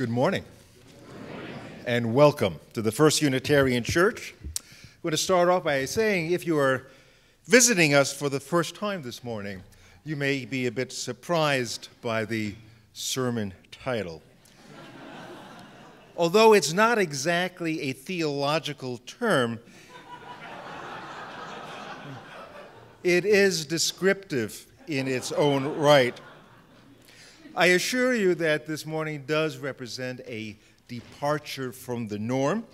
Good morning, and welcome to the First Unitarian Church. I'm going to start off by saying if you are visiting us for the first time this morning, you may be a bit surprised by the sermon title. Although it's not exactly a theological term, it is descriptive in its own right. I assure you that this morning does represent a departure from the norm.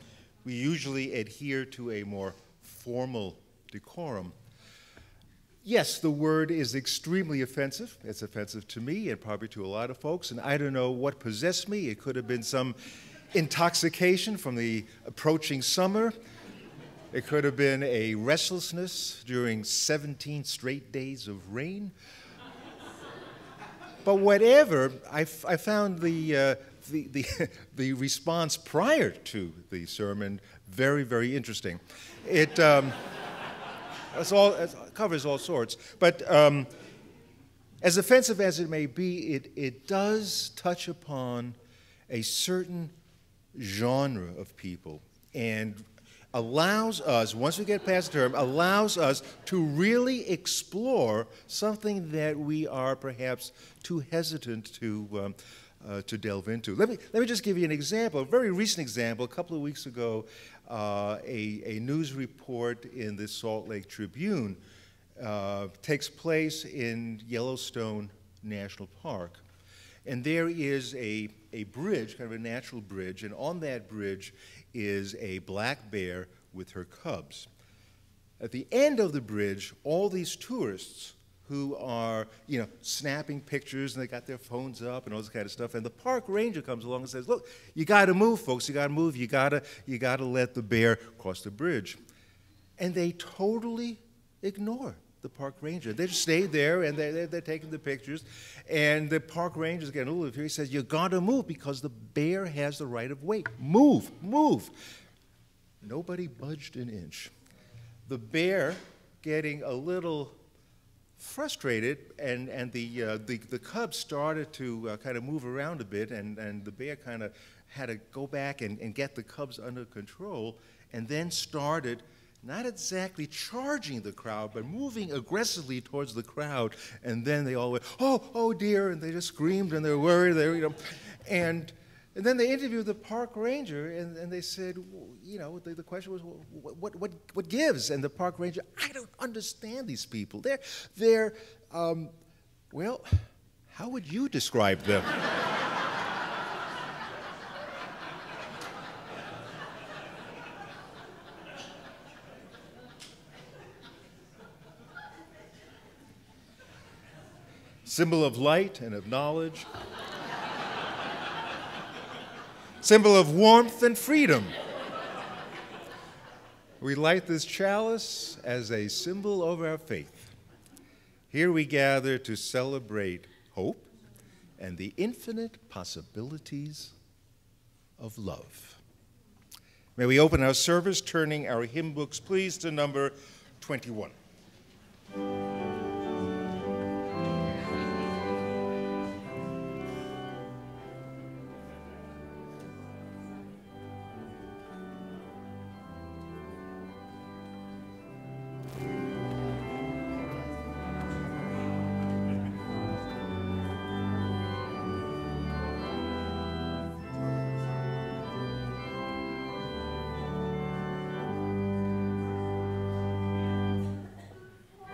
We usually adhere to a more formal decorum. Yes, the word is extremely offensive. It's offensive to me and probably to a lot of folks, and I don't know what possessed me. It could have been some intoxication from the approaching summer. It could have been a restlessness during 17 straight days of rain. But whatever, I found the response prior to the sermon very, very interesting. It covers all sorts. But as offensive as it may be, it does touch upon a certain genre of people and allows us, once we get past the term, allows us to really explore something that we are perhaps too hesitant to delve into. Let me just give you an example, a very recent example. A couple of weeks ago, a news report in the Salt Lake Tribune takes place in Yellowstone National Park. And there is a bridge, kind of a natural bridge, and on that bridge is a black bear with her cubs. At the end of the bridge, all these tourists who are, snapping pictures, and they got their phones up and all this kind of stuff, and the park ranger comes along and says, look, you got to move, folks, you got to move, you got to let the bear cross the bridge. And they totally ignore the park ranger. They just stay there, and they're taking the pictures, and the park ranger's getting a little bit. He says, you got to move because the bear has the right of way. Move, move. Nobody budged an inch. The bear, getting a little frustrated, and the cubs started to kind of move around a bit, and the bear kind of had to go back and get the cubs under control, and then started not exactly charging the crowd, but moving aggressively towards the crowd. And then they all went, oh dear, and they just screamed, and they're worried. And then they interviewed the park ranger, and they said, the question was, what gives? And the park ranger, I don't understand these people. They're well, how would you describe them? Symbol of light and of knowledge. Symbol of warmth and freedom. We light this chalice as a symbol of our faith. Here we gather to celebrate hope and the infinite possibilities of love. May we open our service turning our hymn books, please, to number 21.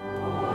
Oh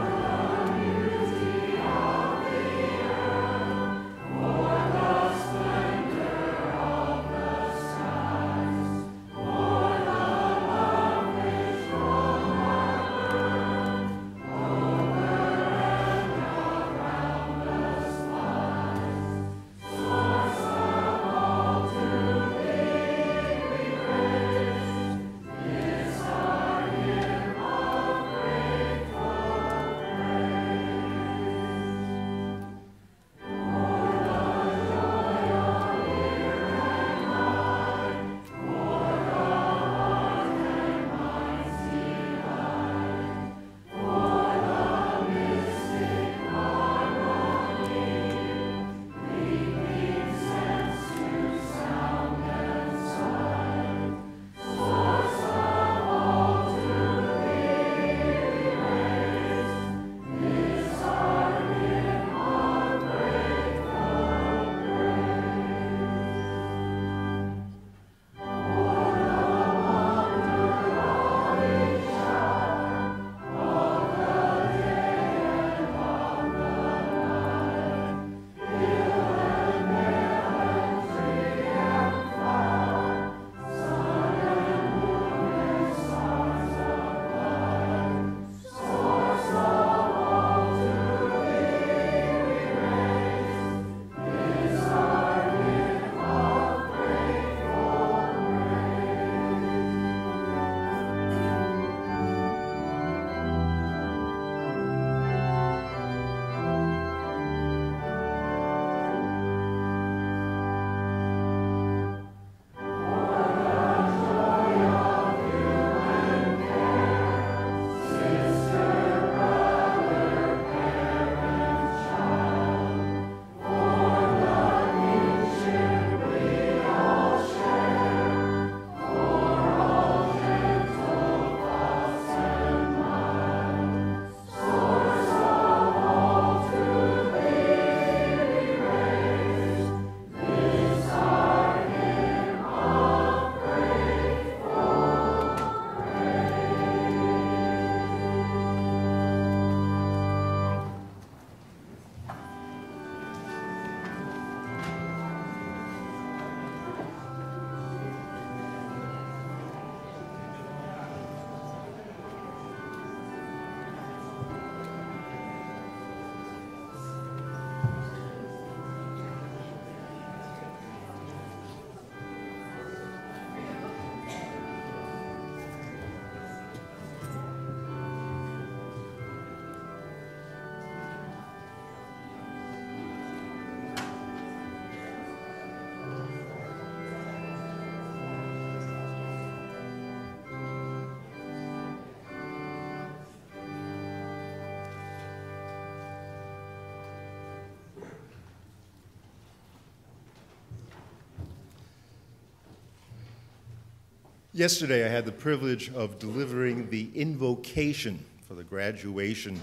Yesterday, I had the privilege of delivering the invocation for the graduation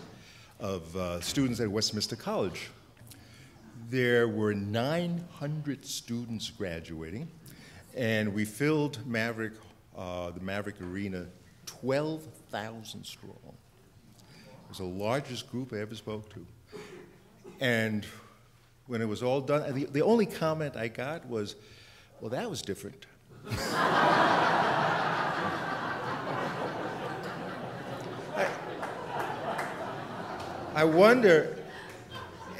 of students at Westminster College. There were 900 students graduating, and we filled the Maverick Arena 12,000 strong. It was the largest group I ever spoke to. And when it was all done, the only comment I got was, well, that was different. I wonder,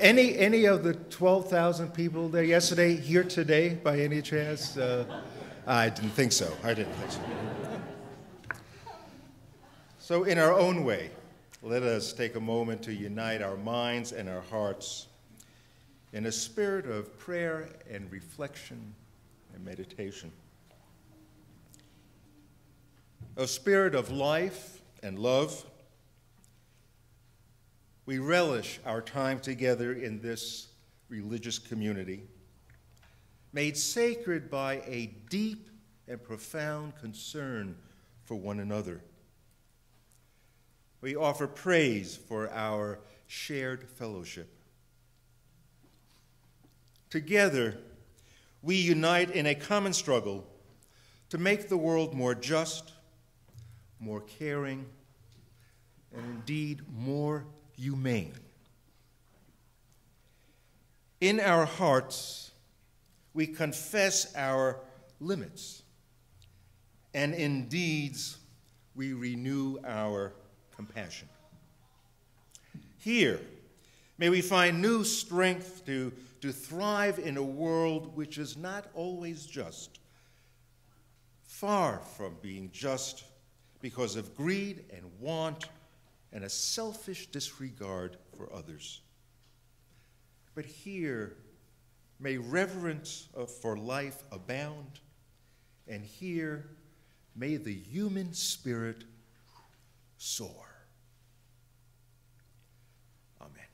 any of the 12,000 people there yesterday here today by any chance? I didn't think so. So in our own way, let us take a moment to unite our minds and our hearts in a spirit of prayer and reflection and meditation. A spirit of life and love. We relish our time together in this religious community, made sacred by a deep and profound concern for one another. We offer praise for our shared fellowship. Together, we unite in a common struggle to make the world more just, more caring, and indeed more humane. In our hearts, we confess our limits, and in deeds, we renew our compassion. Here, may we find new strength to thrive in a world which is not always just, far from being just because of greed and want and a selfish disregard for others. But here, may reverence for life abound, and here, may the human spirit soar. Amen.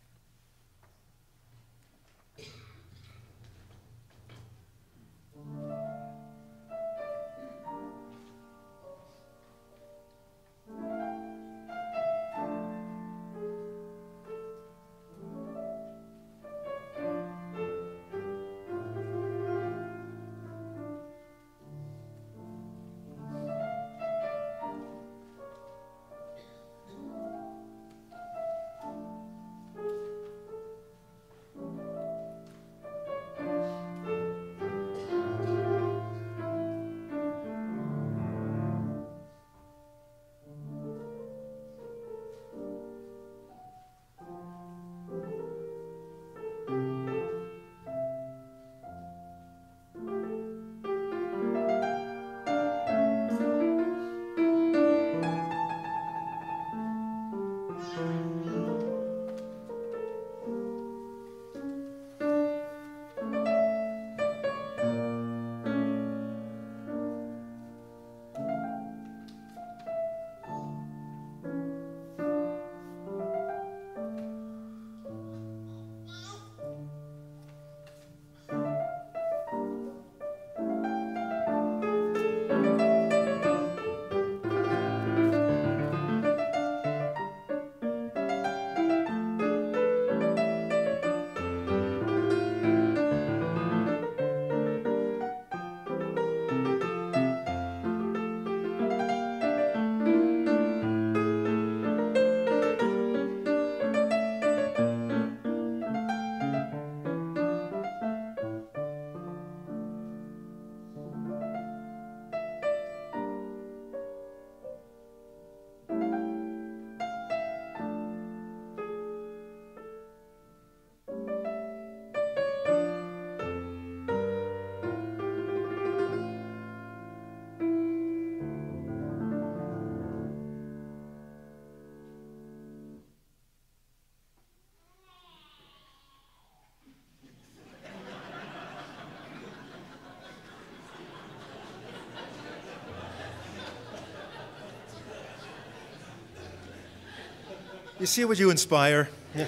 You see what you inspire? Yeah.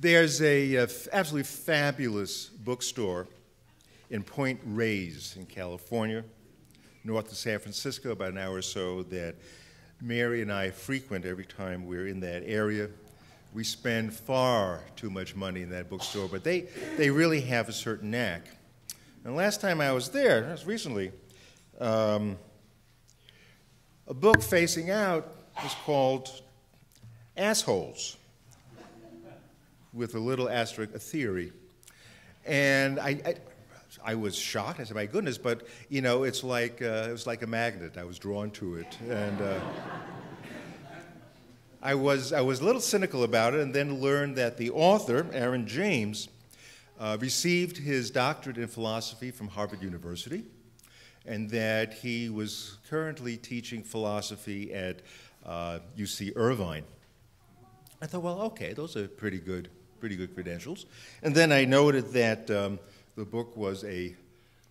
There's a absolutely fabulous bookstore in Point Reyes in California, north of San Francisco, about an hour or so, that Mary and I frequent every time we're in that area. We spend far too much money in that bookstore, but they really have a certain knack. And last time I was there, that was recently, a book facing out was called Assholes, with a little asterisk, a theory. And I was shocked. I said, my goodness, but you know, it's like it was like a magnet. I was drawn to it, and I was a little cynical about it, and then learned that the author, Aaron James, received his doctorate in philosophy from Harvard University, and that he was currently teaching philosophy at UC Irvine. I thought, well, okay, those are pretty good credentials. And then I noted that the book was a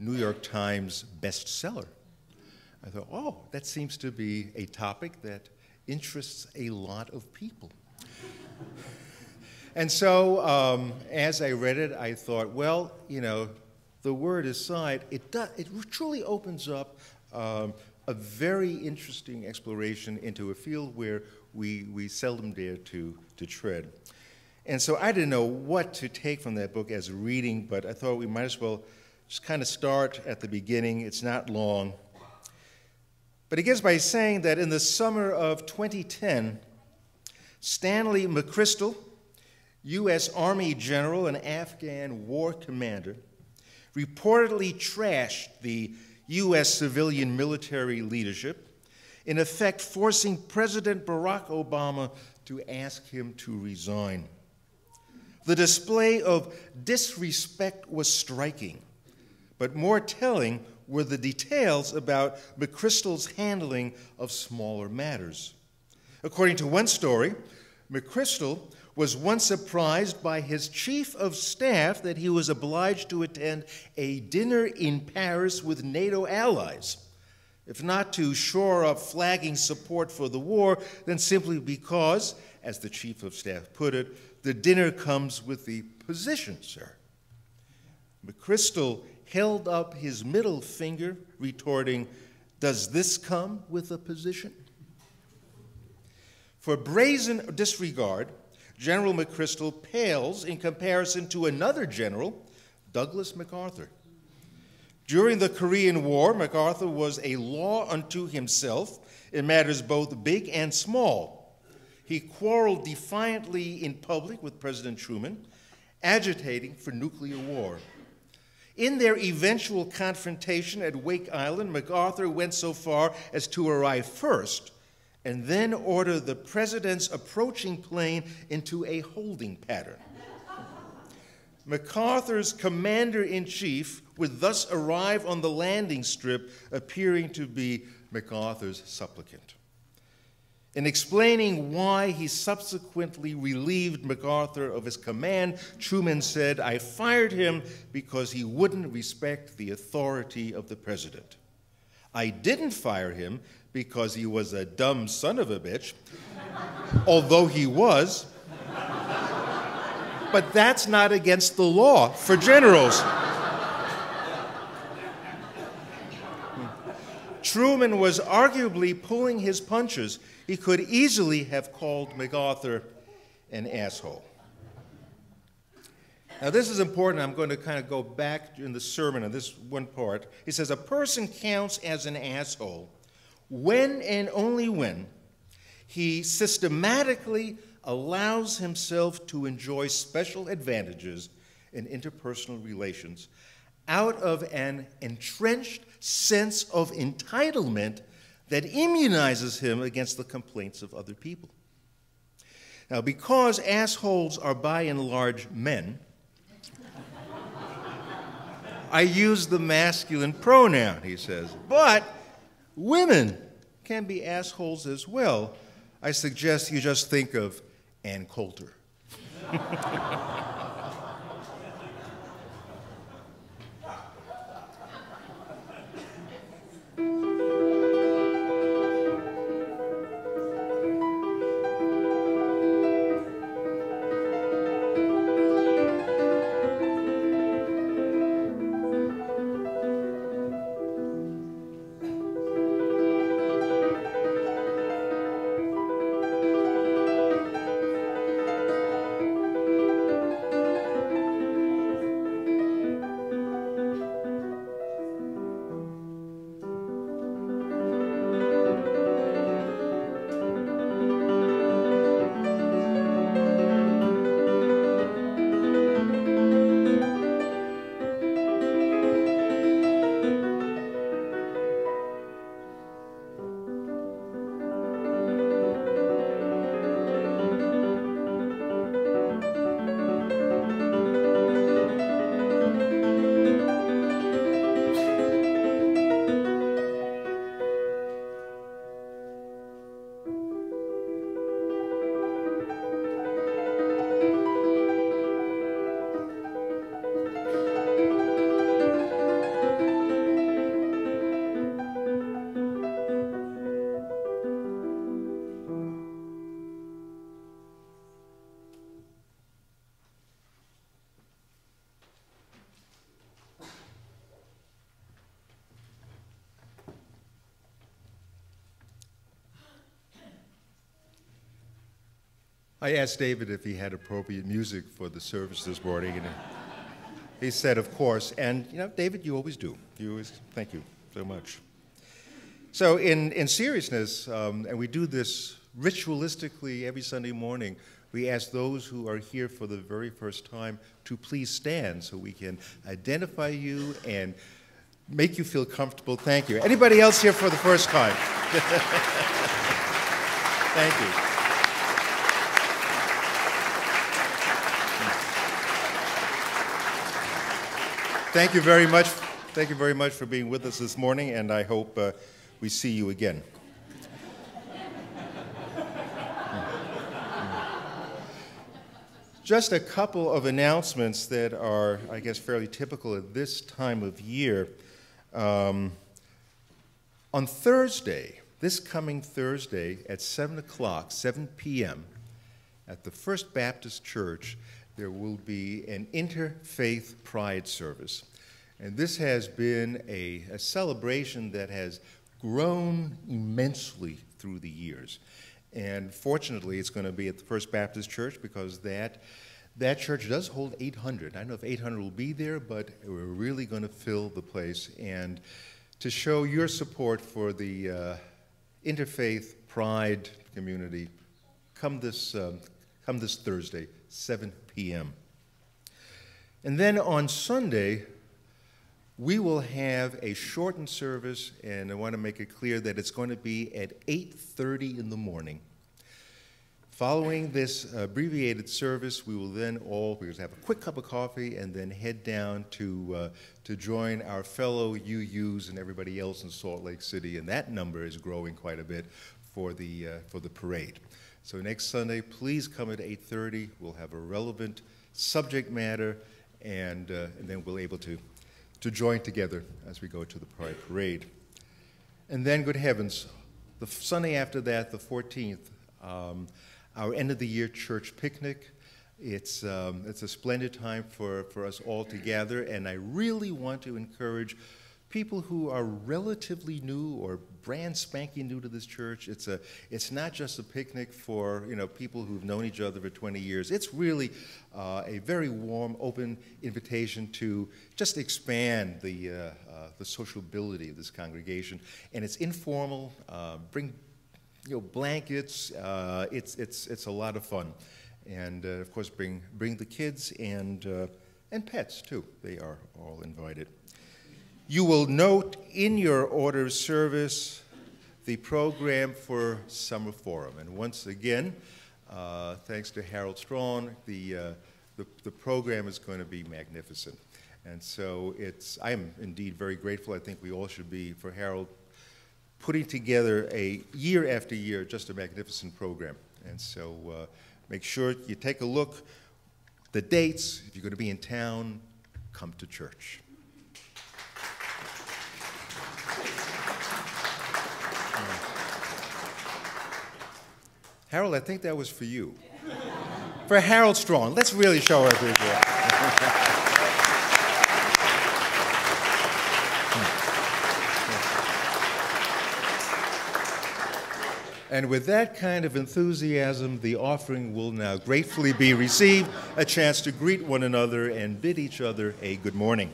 New York Times bestseller. I thought, oh, that seems to be a topic that interests a lot of people. And so as I read it, I thought, well, you know, the word aside, it truly opens up a very interesting exploration into a field where we seldom dare to tread. And so I didn't know what to take from that book as a reading, but I thought we might as well just kind of start at the beginning. It's not long. But it begins by saying that in the summer of 2010, Stanley McChrystal, U.S. Army general and Afghan war commander, reportedly trashed the U.S. civilian military leadership, in effect forcing President Barack Obama to ask him to resign. The display of disrespect was striking, but more telling were the details about McChrystal's handling of smaller matters. According to one story, McChrystal was once surprised by his chief of staff that he was obliged to attend a dinner in Paris with NATO allies, if not to shore up flagging support for the war, then simply because, as the chief of staff put it, the dinner comes with the position, sir. McChrystal held up his middle finger, retorting, "Does this come with a position?" For brazen disregard, General McChrystal pales in comparison to another general, Douglas MacArthur. During the Korean War, MacArthur was a law unto himself in matters both big and small. He quarreled defiantly in public with President Truman, agitating for nuclear war. In their eventual confrontation at Wake Island, MacArthur went so far as to arrive first and then order the president's approaching plane into a holding pattern. MacArthur's commander-in-chief would thus arrive on the landing strip, appearing to be MacArthur's supplicant. In explaining why he subsequently relieved MacArthur of his command, Truman said, "I fired him because he wouldn't respect the authority of the president. I didn't fire him because he was a dumb son of a bitch, although he was. But that's not against the law for generals." Truman was arguably pulling his punches. He could easily have called MacArthur an asshole. Now, this is important. I'm going to kind of go back in the sermon on this one part. He says, a person counts as an asshole when and only when he systematically allows himself to enjoy special advantages in interpersonal relations out of an entrenched sense of entitlement that immunizes him against the complaints of other people. Now, because assholes are by and large men, I use the masculine pronoun, he says, but women can be assholes as well. I suggest you just think of Ann Coulter. I asked David if he had appropriate music for the service this morning, and he said, of course. And, you know, David, you always do. You always, thank you so much. So in seriousness, and we do this ritualistically every Sunday morning, we ask those who are here for the very first time to please stand so we can identify you and make you feel comfortable. Thank you. Anybody else here for the first time? Thank you. Thank you very much. Thank you very much for being with us this morning, and I hope we see you again. Just a couple of announcements that are, I guess, fairly typical at this time of year. On Thursday, this coming Thursday at 7 o'clock, 7 p.m., at the First Baptist Church, there will be an interfaith pride service. And this has been a celebration that has grown immensely through the years. And fortunately, it's going to be at the First Baptist Church because that church does hold 800. I don't know if 800 will be there, but we're really going to fill the place. And to show your support for the interfaith pride community, come this Thursday, 7 p.m. And then on Sunday, we will have a shortened service, and I want to make it clear that it's going to be at 8:30 in the morning. Following this abbreviated service, we will then all have a quick cup of coffee and then head down to join our fellow UUs and everybody else in Salt Lake City, and that number is growing quite a bit for the parade. So next Sunday, please come at 8:30. We'll have a relevant subject matter, and then we'll be able to join together as we go to the Pride Parade. And then, good heavens, the Sunday after that, the 14th, our end-of-the-year church picnic. It's a splendid time for us all to gather, and I really want to encourage people who are relatively new or brand spanking new to this church. It's not just a picnic for people who've known each other for 20 years. It's really a very warm, open invitation to just expand the sociability of this congregation, and it's informal. Bring blankets. It's a lot of fun, and of course bring the kids and pets too. They are all invited. You will note in your order of service the program for Summer Forum. And once again, thanks to Harold Strong, the program is going to be magnificent. And so I am indeed very grateful. I think we all should be for Harold putting together a year after year just a magnificent program. And so make sure you take a look. The dates, if you're going to be in town, come to church. Harold, I think that was for you. For Harold Strong. Let's really show our appreciation. And with that kind of enthusiasm, the offering will now gratefully be received, a chance to greet one another and bid each other a good morning.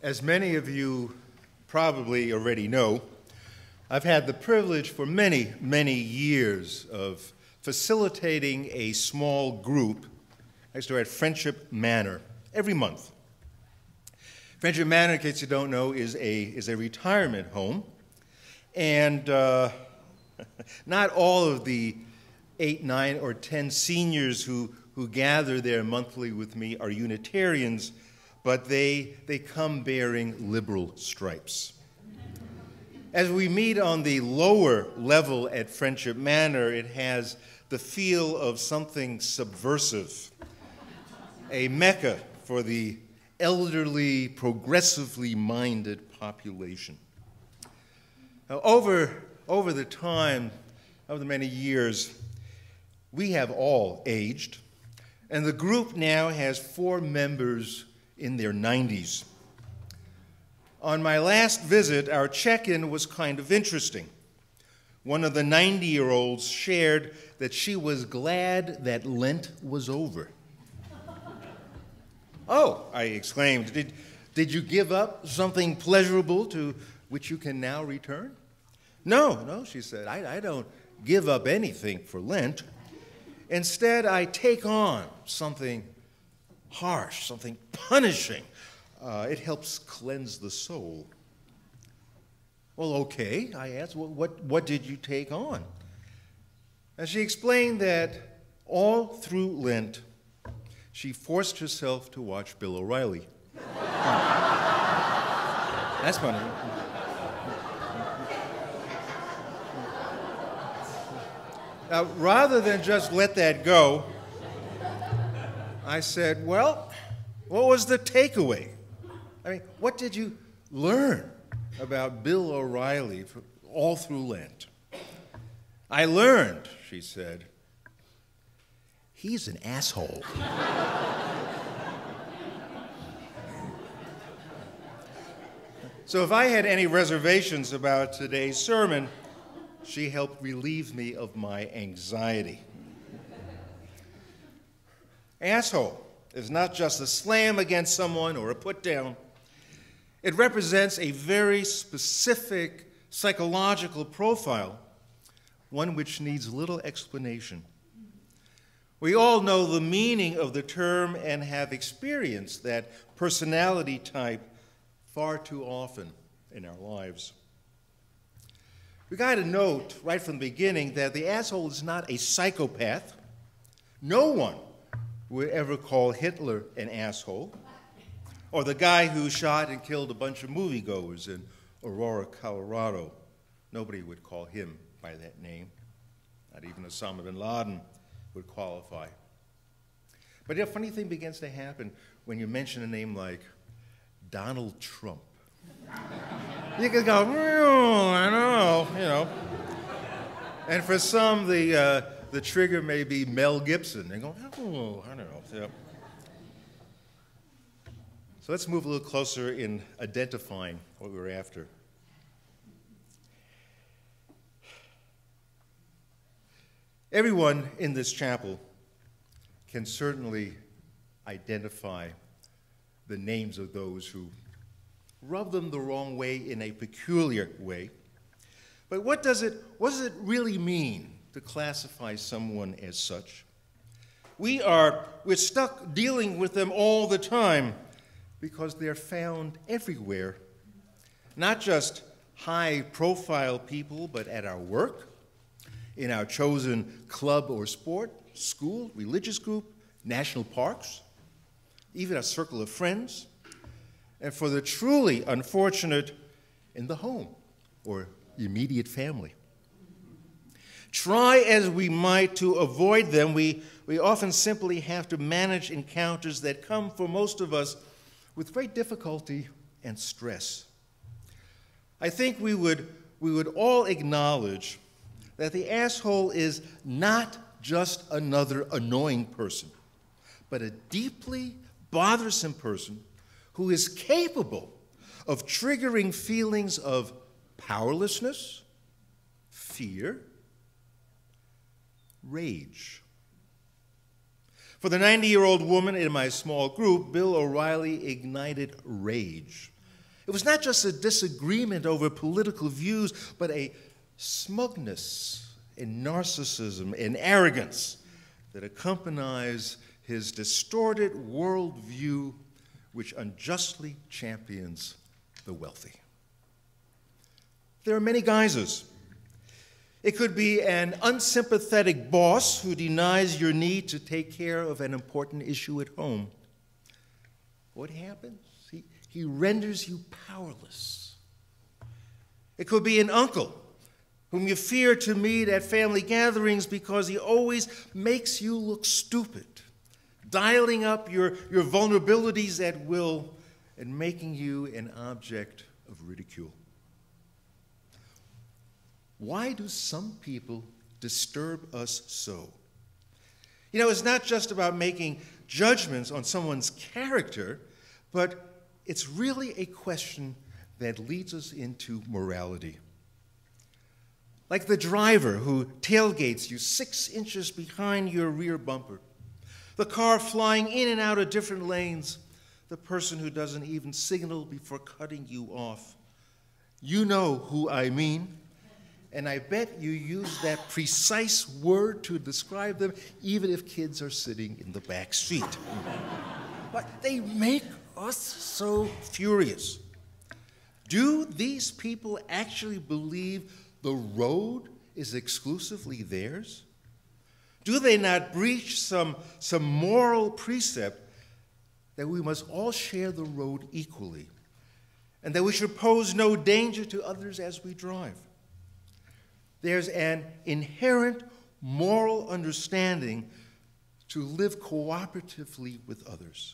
As many of you probably already know, I've had the privilege for many, many years of facilitating a small group next to at Friendship Manor every month. Friendship Manor, in case you don't know, is a retirement home, and not all of the 8, 9, or 10 seniors who who gather there monthly with me are Unitarians, but they come bearing liberal stripes. As we meet on the lower level at Friendship Manor, it has the feel of something subversive, a mecca for the elderly, progressively minded population. Now, over the time, over the many years, we have all aged, and the group now has 4 members in their 90s. On my last visit, our check-in was kind of interesting. One of the 90-year-olds shared that she was glad that Lent was over. "Oh," I exclaimed, did you give up something pleasurable to which you can now return?" No, she said, I don't give up anything for Lent. Instead, I take on something harsh, something punishing. It helps cleanse the soul. "Well, okay," I asked, what did you take on?" And she explained that all through Lent, she forced herself to watch Bill O'Reilly. That's funny. Now, rather than just let that go, I said, "Well, what was the takeaway? I mean, what did you learn about Bill O'Reilly all through Lent?" "I learned," she said, "he's an asshole." So if I had any reservations about today's sermon, she helped relieve me of my anxiety. Asshole is not just a slam against someone or a put down. It represents a very specific psychological profile, one which needs little explanation. We all know the meaning of the term and have experienced that personality type far too often in our lives. We got to note right from the beginning that the asshole is not a psychopath. No one would ever call Hitler an asshole, or the guy who shot and killed a bunch of moviegoers in Aurora, Colorado. Nobody would call him by that name. Not even Osama bin Laden would qualify. But a funny thing begins to happen when you mention a name like Donald Trump. You can go, "Oh, I know, you know." And for some, the trigger may be Mel Gibson. They go, "Oh, I don't know." Yeah. So let's move a little closer in identifying what we're after. Everyone in this chapel can certainly identify the names of those who rub them the wrong way in a peculiar way. But what does it really mean to classify someone as such? We're stuck dealing with them all the time because they're found everywhere. Not just high-profile people, but at our work, in our chosen club or sport, school, religious group, national parks, even a circle of friends, and for the truly unfortunate, in the home or immediate family. Try as we might to avoid them, we often simply have to manage encounters that come for most of us with great difficulty and stress. I think we would all acknowledge that the asshole is not just another annoying person, but a deeply bothersome person who is capable of triggering feelings of powerlessness, fear, rage. For the 90-year-old woman in my small group, Bill O'Reilly ignited rage. It was not just a disagreement over political views, but a smugness and narcissism and arrogance that accompanies his distorted worldview, which unjustly champions the wealthy. There are many guises. It could be an unsympathetic boss who denies your need to take care of an important issue at home. What happens? He renders you powerless. It could be an uncle whom you fear to meet at family gatherings because he always makes you look stupid, dialing up your vulnerabilities at will and making you an object of ridicule. Why do some people disturb us so? You know, it's not just about making judgments on someone's character, but it's really a question that leads us into morality. Like the driver who tailgates you 6 inches behind your rear bumper, the car flying in and out of different lanes, the person who doesn't even signal before cutting you off. You know who I mean, and I bet you use that precise word to describe them, even if kids are sitting in the back seat. But they make us so furious. Do these people actually believe the road is exclusively theirs? Do they not breach some moral precept that we must all share the road equally and that we should pose no danger to others as we drive? There's an inherent moral understanding to live cooperatively with others.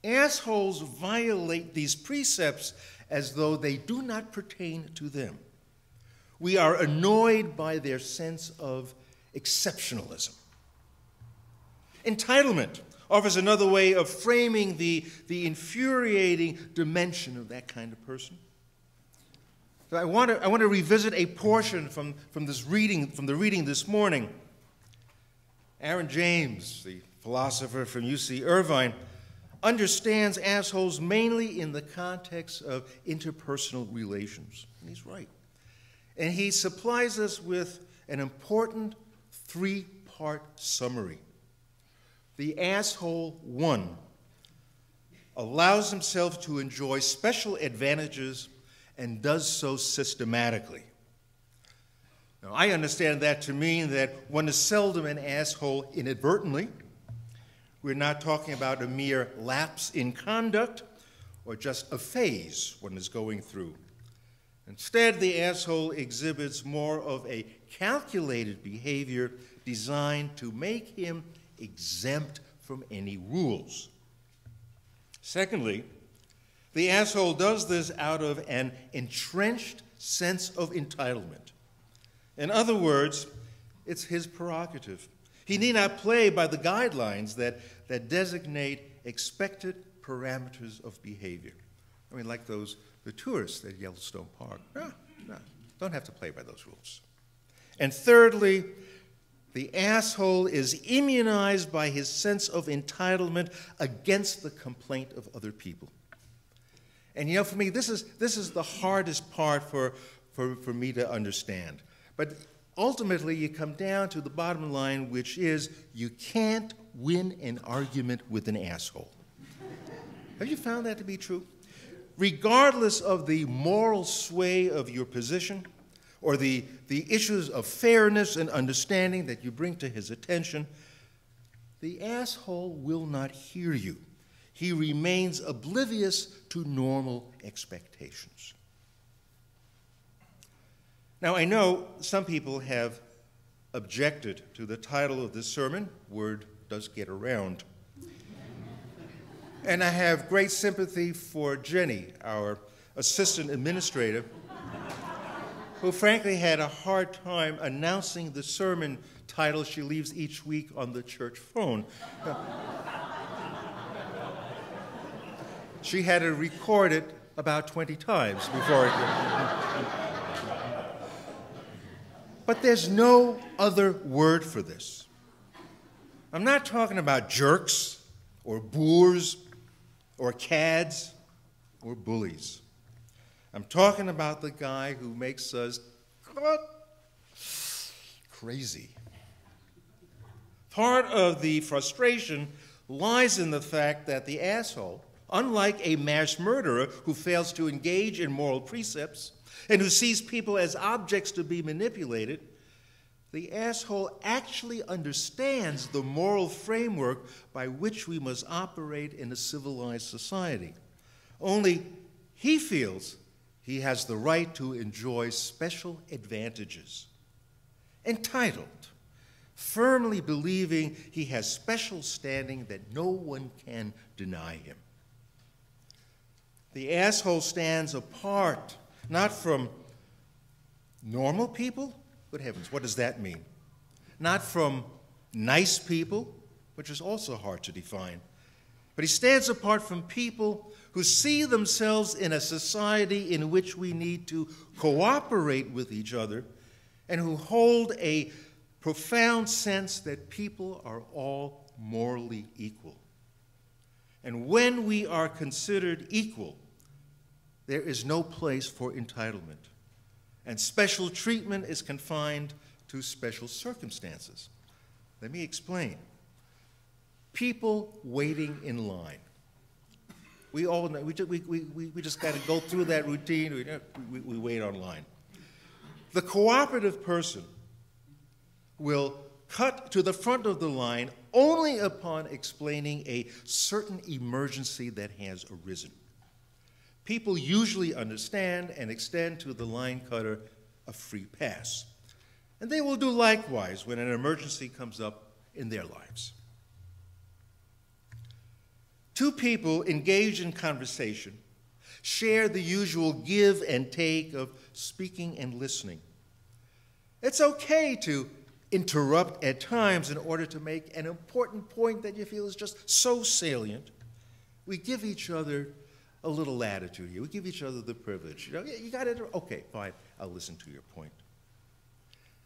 Assholes violate these precepts as though they do not pertain to them. We are annoyed by their sense of exceptionalism. Entitlement offers another way of framing the infuriating dimension of that kind of person. So I want to revisit a portion from the reading this morning. Aaron James, the philosopher from UC Irvine, understands assholes mainly in the context of interpersonal relations. And he's right. And he supplies us with an important 3-part summary. The asshole 1 allows himself to enjoy special advantages and does so systematically. Now, I understand that to mean that one is seldom an asshole inadvertently. We're not talking about a mere lapse in conduct or just a phase one is going through. Instead, the asshole exhibits more of a calculated behavior designed to make him exempt from any rules. Secondly, the asshole does this out of an entrenched sense of entitlement. In other words, it's his prerogative. He need not play by the guidelines that designate expected parameters of behavior. I mean, like the tourists at Yellowstone Park. No, don't have to play by those rules. And thirdly, the asshole is immunized by his sense of entitlement against the complaint of other people. And you know, for me, this is the hardest part for me to understand. But ultimately, you come down to the bottom line, which is you can't win an argument with an asshole. Have you found that to be true? Regardless of the moral sway of your position or the issues of fairness and understanding that you bring to his attention, the asshole will not hear you. He remains oblivious to normal expectations. Now, I know some people have objected to the title of this sermon. Word does get around. And I have great sympathy for Jenny, our assistant administrator, who frankly had a hard time announcing the sermon title she leaves each week on the church phone. She had to record it about 20 times before it could. But there's no other word for this. I'm not talking about jerks or boors or cads or bullies. I'm talking about the guy who makes us crazy. Part of the frustration lies in the fact that the asshole, Unlike a mass murderer who fails to engage in moral precepts and who sees people as objects to be manipulated, the asshole actually understands the moral framework by which we must operate in a civilized society. Only he feels he has the right to enjoy special advantages. Entitled, firmly believing he has special standing that no one can deny him. The asshole stands apart, not from normal people. Good heavens, what does that mean? Not from nice people, which is also hard to define, but he stands apart from people who see themselves in a society in which we need to cooperate with each other and who hold a profound sense that people are all morally equal. And when we are considered equal, there is no place for entitlement. And special treatment is confined to special circumstances. Let me explain. People waiting in line. We all know, we just got to go through that routine. We wait online. The cooperative person will cut to the front of the line only upon explaining a certain emergency that has arisen. People usually understand and extend to the line cutter a free pass. And they will do likewise when an emergency comes up in their lives. Two people engaged in conversation share the usual give and take of speaking and listening. It's okay to interrupt at times in order to make an important point that you feel is just so salient. We give each other a little latitude here. We give each other the privilege. You know, you got it? Okay, fine, I'll listen to your point.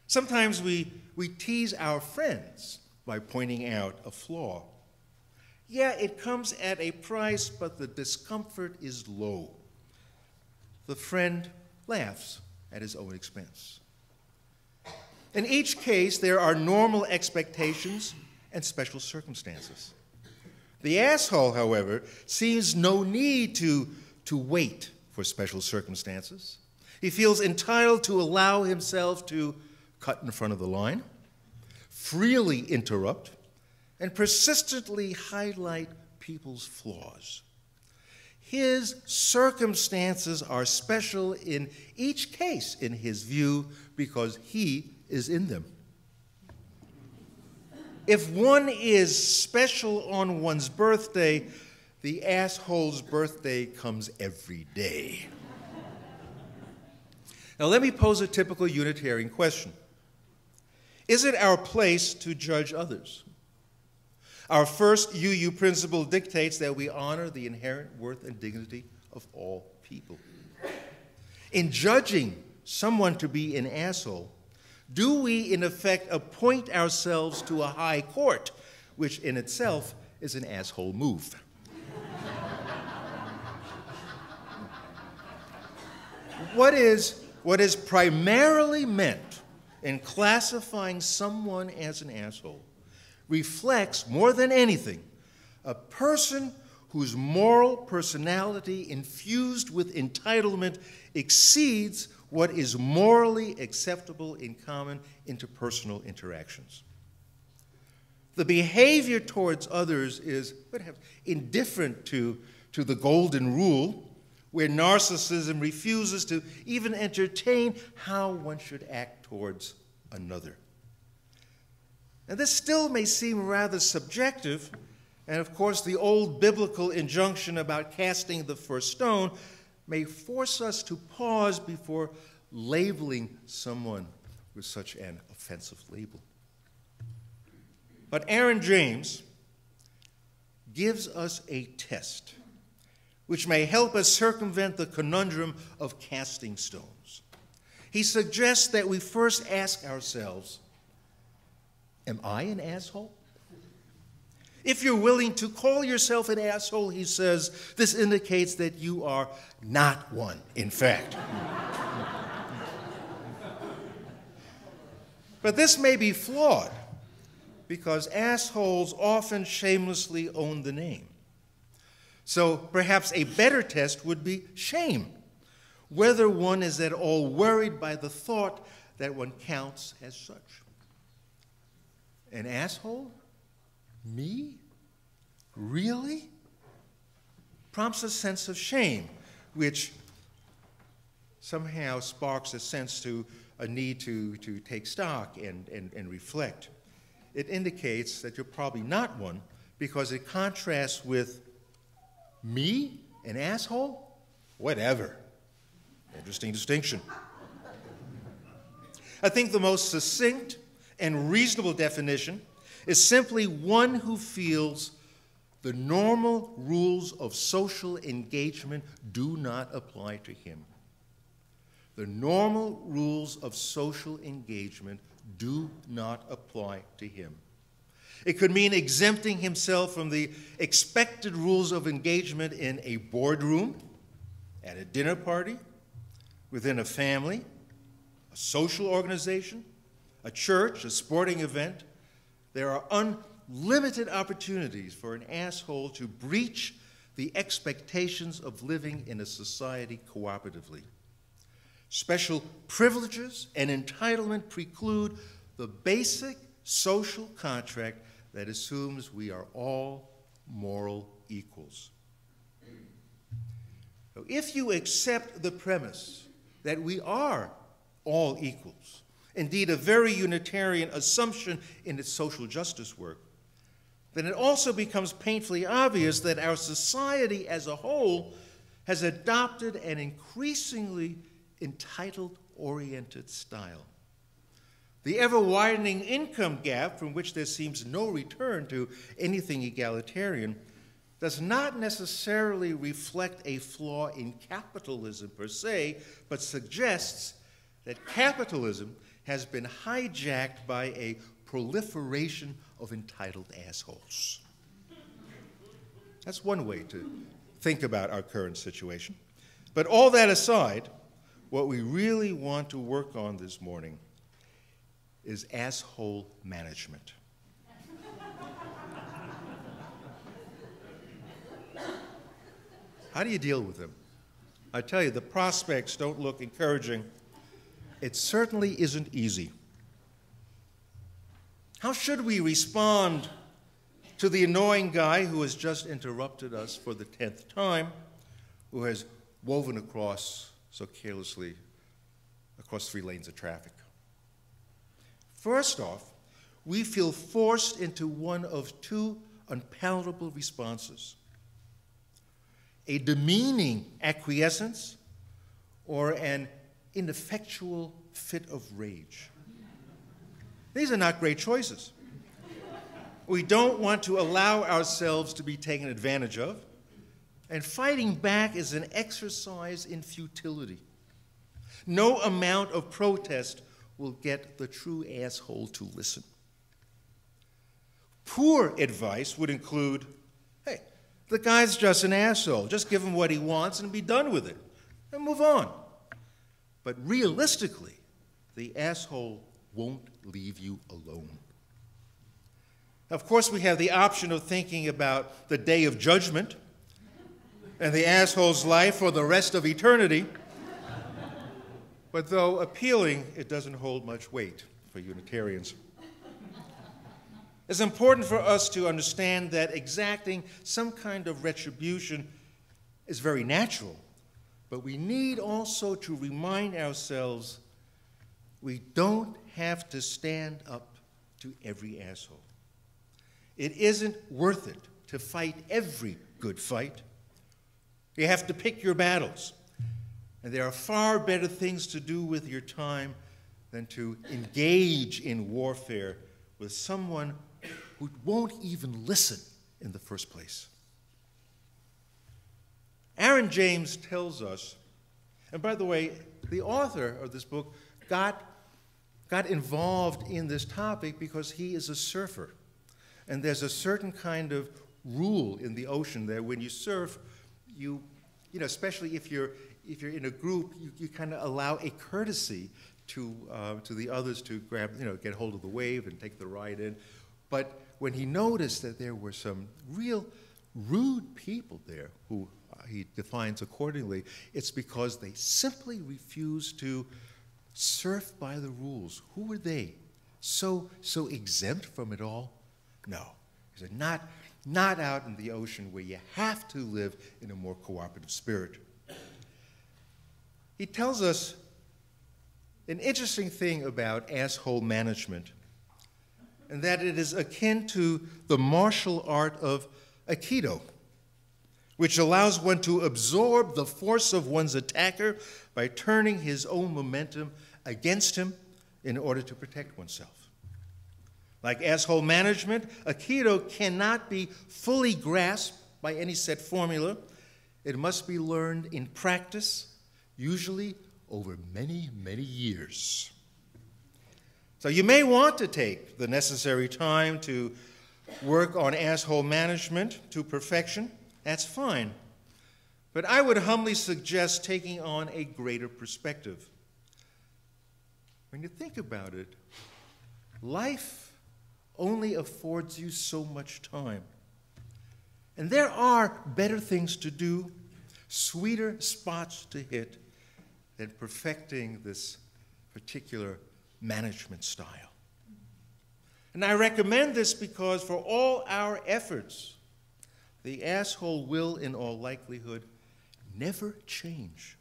Sometimes we tease our friends by pointing out a flaw. Yeah, it comes at a price, but the discomfort is low. The friend laughs at his own expense. In each case, there are normal expectations and special circumstances. The asshole, however, sees no need to wait for special circumstances. He feels entitled to allow himself to cut in front of the line, freely interrupt, and persistently highlight people's flaws. His circumstances are special in each case, in his view, because he is in them. If one is special on one's birthday, the asshole's birthday comes every day. Now let me pose a typical Unitarian question. Is it our place to judge others? Our first UU principle dictates that we honor the inherent worth and dignity of all people. In judging someone to be an asshole, do we, in effect, appoint ourselves to a high court, which in itself is an asshole move? What is primarily meant in classifying someone as an asshole reflects, more than anything, a person whose moral personality infused with entitlement exceeds what is morally acceptable in common interpersonal interactions. The behavior towards others is indifferent to the golden rule, where narcissism refuses to even entertain how one should act towards another. Now, this still may seem rather subjective, and of course the old biblical injunction about casting the first stone may force us to pause before labeling someone with such an offensive label. But Aaron James gives us a test which may help us circumvent the conundrum of casting stones. He suggests that we first ask ourselves, am I an asshole? If you're willing to call yourself an asshole, he says, this indicates that you are not one, in fact. But this may be flawed, because assholes often shamelessly own the name. So perhaps a better test would be shame, whether one is at all worried by the thought that one counts as such. An asshole? Me? Really? Prompts a sense of shame, which somehow sparks a need to take stock and reflect. It indicates that you're probably not one, because it contrasts with me, an asshole? Whatever. Interesting distinction. I think the most succinct and reasonable definition is simply one who feels the normal rules of social engagement do not apply to him. The normal rules of social engagement do not apply to him. It could mean exempting himself from the expected rules of engagement in a boardroom, at a dinner party, within a family, a social organization, a church, a sporting event. There are unlimited opportunities for an asshole to breach the expectations of living in a society cooperatively. Special privileges and entitlement preclude the basic social contract that assumes we are all moral equals. So if you accept the premise that we are all equals, indeed a very Unitarian assumption in its social justice work, then it also becomes painfully obvious that our society as a whole has adopted an increasingly entitled-oriented style. The ever-widening income gap, from which there seems no return to anything egalitarian, does not necessarily reflect a flaw in capitalism per se, but suggests that capitalism has been hijacked by a proliferation of entitled assholes. That's one way to think about our current situation. But all that aside, what we really want to work on this morning is asshole management. How do you deal with them? I tell you, the prospects don't look encouraging. It certainly isn't easy. How should we respond to the annoying guy who has just interrupted us for the 10th time, who has woven across so carelessly across 3 lanes of traffic? First off, we feel forced into one of 2 unpalatable responses: a demeaning acquiescence or an ineffectual fit of rage. These are not great choices. We don't want to allow ourselves to be taken advantage of, and fighting back is an exercise in futility. No amount of protest will get the true asshole to listen. Poor advice would include, hey, the guy's just an asshole. Just give him what he wants and be done with it, and move on. But realistically, the asshole won't leave you alone. Of course, we have the option of thinking about the day of judgment and the asshole's life for the rest of eternity. But though appealing, it doesn't hold much weight for Unitarians. It's important for us to understand that exacting some kind of retribution is very natural, but we need also to remind ourselves we don't have to stand up to every asshole. It isn't worth it to fight every good fight. You have to pick your battles. And there are far better things to do with your time than to engage in warfare with someone who won't even listen in the first place. Aaron James tells us, and by the way, the author of this book got involved in this topic because he is a surfer. And there's a certain kind of rule in the ocean there. When you surf, you know, especially if you're in a group, you kind of allow a courtesy to the others to grab, get hold of the wave and take the ride in. But when he noticed that there were some real rude people there who he defines accordingly. It's because they simply refuse to surf by the rules. Who were they? So exempt from it all? No. He said, not out in the ocean where you have to live in a more cooperative spirit. He tells us an interesting thing about asshole management, and that it is akin to the martial art of Aikido, which allows one to absorb the force of one's attacker by turning his own momentum against him in order to protect oneself. Like asshole management, Aikido cannot be fully grasped by any set formula. It must be learned in practice, usually over many, many years. So you may want to take the necessary time to work on asshole management to perfection. That's fine. But I would humbly suggest taking on a greater perspective. When you think about it, life only affords you so much time. And there are better things to do, sweeter spots to hit, than perfecting this particular management style. And I recommend this because for all our efforts, the asshole will, in all likelihood, never change.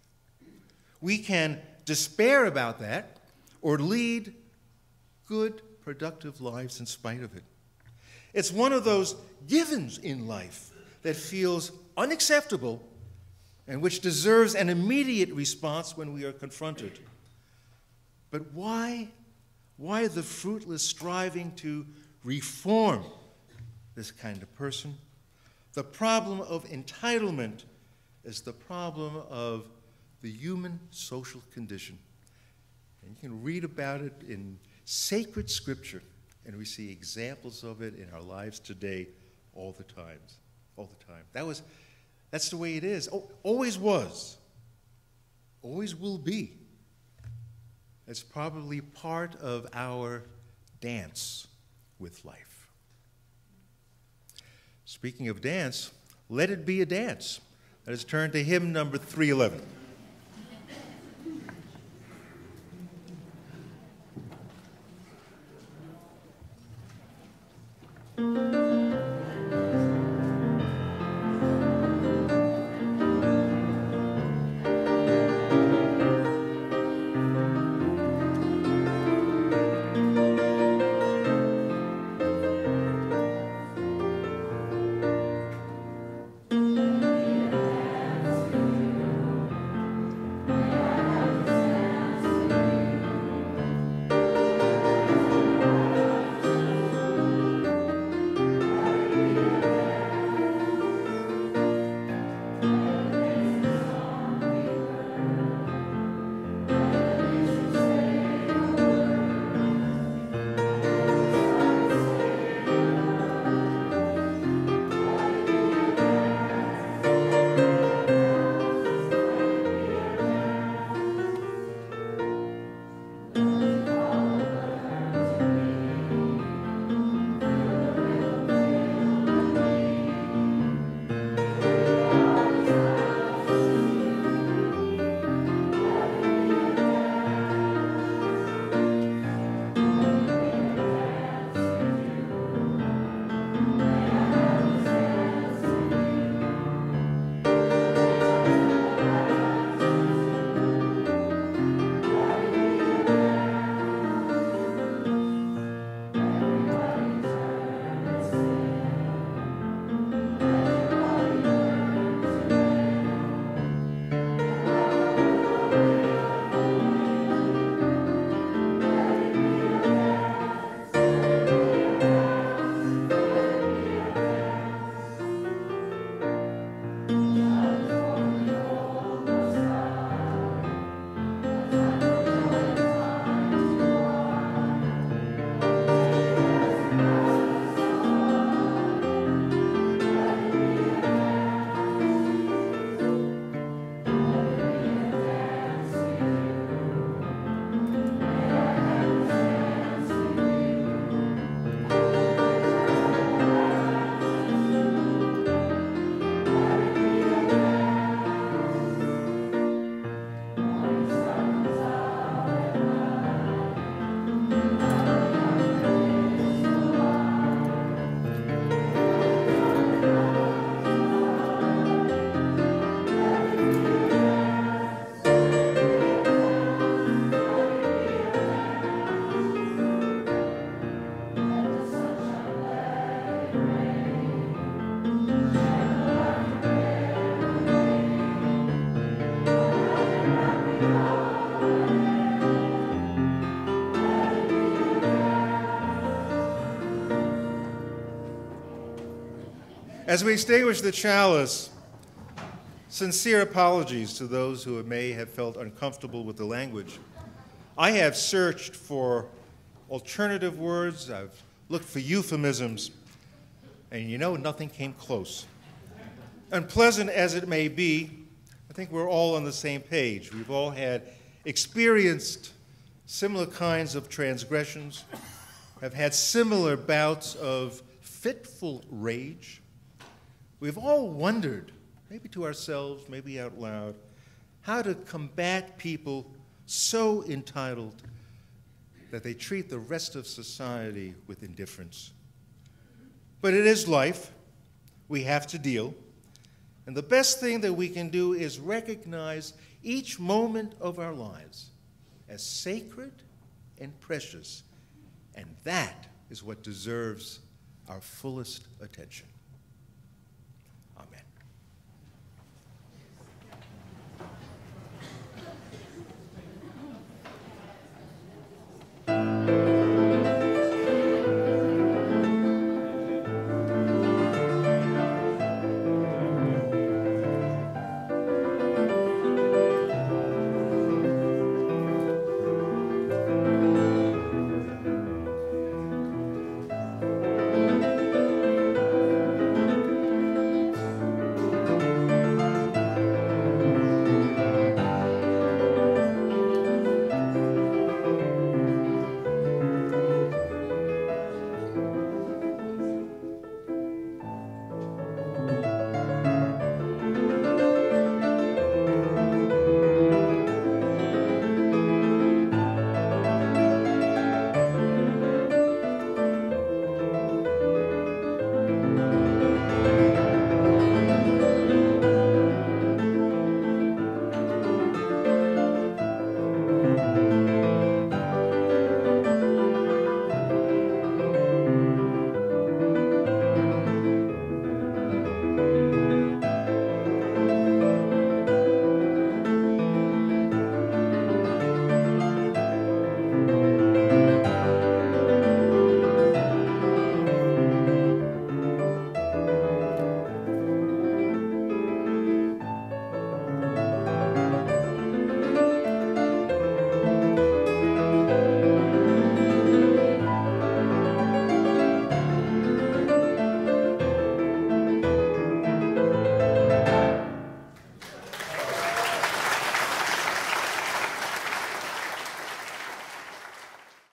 We can despair about that or lead good, productive lives in spite of it. It's one of those givens in life that feels unacceptable and which deserves an immediate response when we are confronted. But why the fruitless striving to reform this kind of person? The problem of entitlement is the problem of the human social condition. And you can read about it in sacred scripture, and we see examples of it in our lives today all the time. That's the way it is. Always was. Always will be. It's probably part of our dance with life. Speaking of dance, let it be a dance. Let us turn to hymn number 311. As we extinguish the chalice, sincere apologies to those who may have felt uncomfortable with the language. I have searched for alternative words, I've looked for euphemisms, and nothing came close. Unpleasant as it may be, I think we're all on the same page. We've all experienced similar kinds of transgressions, have had similar bouts of fitful rage. We've all wondered, maybe to ourselves, maybe out loud, how to combat people so entitled that they treat the rest of society with indifference. But it is life. We have to deal. And the best thing that we can do is recognize each moment of our lives as sacred and precious. And that is what deserves our fullest attention.